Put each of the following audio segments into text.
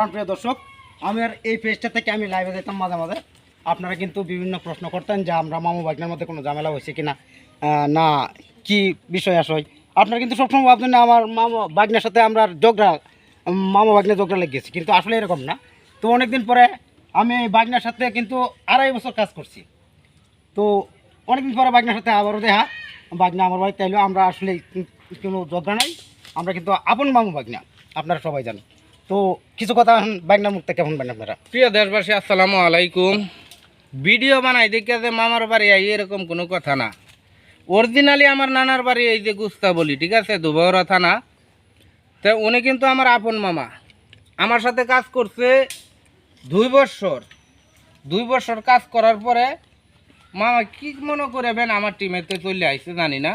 প্রিয় দর্শক, আমি আর এই পেজটা থেকে আমি লাইভে যেতাম মাঝে মাঝে। আপনারা কিন্তু বিভিন্ন প্রশ্ন করতেন যে আমরা মামু ভাগ্নের মধ্যে কোনো ঝামেলা হয়েছে কিনা, না কি বিষয় আসয়। আপনারা কিন্তু সবসময় ভাবছেন আমার মামু ভাগ্নের সাথে আমরা ঝগড়া, মামু ভাগ্নে ঝগড়া লেগেছি, কিন্তু আসলে এরকম না। তো অনেকদিন পরে আমি এই ভাগ্নের সাথে কিন্তু 2.5 বছর কাজ করছি। তো অনেকদিন পরে ভাগ্নের সাথে আবারও দেখা, ভাগ্না আমার বাড়িতে এলো। আমরা আসলে কোনো ঝগড়া নাই, আমরা কিন্তু আপন মামু ভাগ্না, আপনারা সবাই জানেন। তো কিছু কথা বাগনা মুক্ত কেমন বান আপনারা? প্রিয় দেশবাসী, আসসালামু আলাইকুম। ভিডিও বানাই দেখে যে মামার বাড়ি আই এরকম কোনো কথা না। অরিজিনালি আমার নানার বাড়ি এই যে গুস্তা বলি, ঠিক আছে, দুবহরা থানা। তো উনি কিন্তু আমার আপন মামা, আমার সাথে কাজ করছে 2 বছর কাজ করার পরে মামা কি মনে করবেন আমার টিমেতে চলে আইছে জানি না।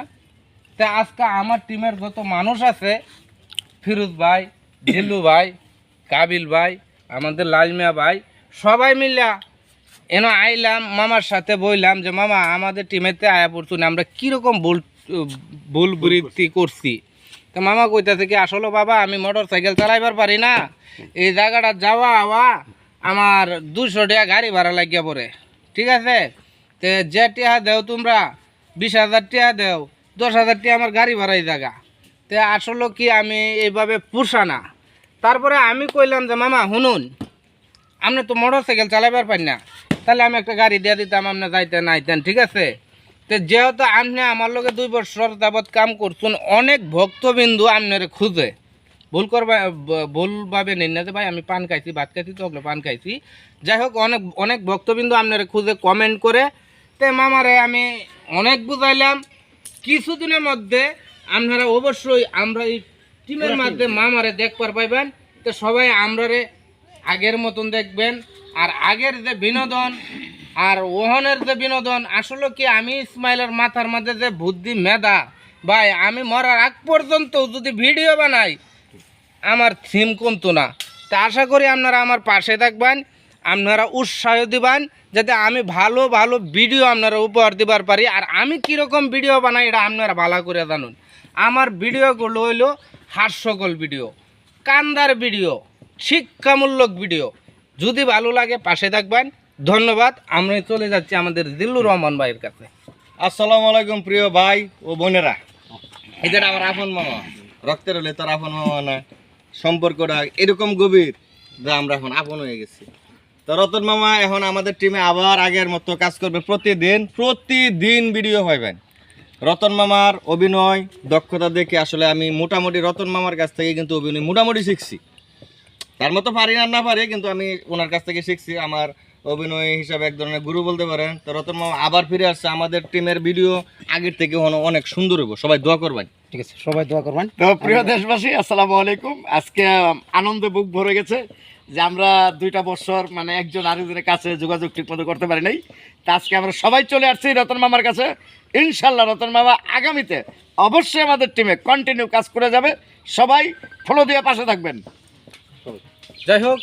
তা আজকে আমার টিমের যত মানুষ আছে, ফিরোজ ভাই, জিল্লু ভাই, কাবিল ভাই, আমাদের লালমিয়া ভাই, সবাই মিলা এনে আইলাম মামার সাথে বললাম যে মামা আমাদের টিমেতে আয়া পড়ছুন, আমরা কীরকম ভুল বৃত্তি করছি। তো মামা কইতাছে কি, আসলে বাবা আমি মোটর সাইকেল চালাইবার পারি না, এই জায়গাটা যাওয়া আওয়া আমার 200 টাকা গাড়ি ভাড়া লাগিয়া পড়ে, ঠিক আছে। তো যে টাকা দেও তোমরা 20,000 টাকা দেও, 10,000 টাকা আমার গাড়ি ভাড়াই জায়গা। তো আসলে কি আমি এইভাবে পুষা না। তারপরে আমি কইলাম যে মামা শুনুন, আপনি তো মোটর সাইকেল চালাবার পারেন না, তাহলে আমি একটা গাড়ি দিয়ে দিতাম, আপনি যাইতেন আইতেন, ঠিক আছে। তো যেহেতু আপনি আমার লগে 2 বছর যাবৎ কাম করছেন, অনেক ভক্তবিন্দু আপনার খুঁজে, ভুল ভাবে নেন না যে ভাই আমি পান খাইছি, ভাত খাইছি, তো পান খাইছি, যাই হোক অনেক ভক্তবিন্দু আপনার খুঁজে কমেন্ট করে। তো মামারে আমি অনেক বুঝাইলাম, কিছুদিনের মধ্যে আপনারা অবশ্যই আমরা এই টিমের মাধ্যমে মামারে দেখবার পাইবেন। তো সবাই আমরারে আগের মতন দেখবেন। আর আগের যে বিনোদন আর ওহনের যে বিনোদন, আসলে কি আমি ইসমাইলের মাথার মধ্যে যে বুদ্ধি মেধা, ভাই আমি মরার আগ পর্যন্ত যদি ভিডিও বানাই আমার থিম কমতো না। তা আশা করি আপনারা আমার পাশে থাকবেন, আপনারা উৎসাহ দিবেন যাতে আমি ভালো ভালো ভিডিও আপনারা উপহার দিবার পারি। আর আমি কীরকম ভিডিও বানাই এটা আপনারা ভালো করে জানুন। আমার ভিডিওগুলো হইলো হাস্যকর ভিডিও, কান্দার ভিডিও, শিক্ষামূলক ভিডিও। যদি ভালো লাগে পাশে থাকবেন, ধন্যবাদ। আমরা চলে যাচ্ছি আমাদের জিল্লুর রহমান ভাইয়ের কাছে। আসসালামু আলাইকুম প্রিয় ভাই ও বোনেরা। এটা আমার আপন মামা, রক্তের হলে তার আপন মামা না, সম্পর্কটা এরকম গভীর যে আমরা এখন আপন হয়ে গেছি। তো রতন মামা এখন আমাদের টিমে আবার আগের মতো কাজ করবে। প্রতিদিন ভিডিও পাইবেন। রতন মামার অভিনয় দক্ষতা দেখে আসলে আমি মোটামুটি রতন মামার কাছ থেকে কিন্তু অভিনয় মোটামুটি শিখছি। তার মতো পারি না পারি, কিন্তু আমি ওনার কাছ থেকে শিখছি। আমার অভিনয় হিসাবে এক ধরনের গুরু বলতে পারেন। তো রতন মামা আবার ফিরে আসছে, আমাদের টিমের ভিডিও আগের থেকে অনেক সুন্দর হইব, সবাই দোয়া করবেন। ঠিক আছে, সবাই দোয়া করবেন। তো প্রিয় দেশবাসী, আসসালামু আলাইকুম। আজকে আনন্দে বুক ভরে গেছে যে আমরা 2টা বছর মানে একজন আরেকজনের কাছে যোগাযোগ ঠিক মতো করতে পারি নাই। তা আজকে আমরা সবাই চলে আসছি রতন মামার কাছে। ইনশাল্লাহ রতন মামা আগামীতে অবশ্যই আমাদের টিমে কন্টিনিউ কাজ করে যাবে। সবাই ফলো দিয়ে পাশে থাকবেন। যাই হোক,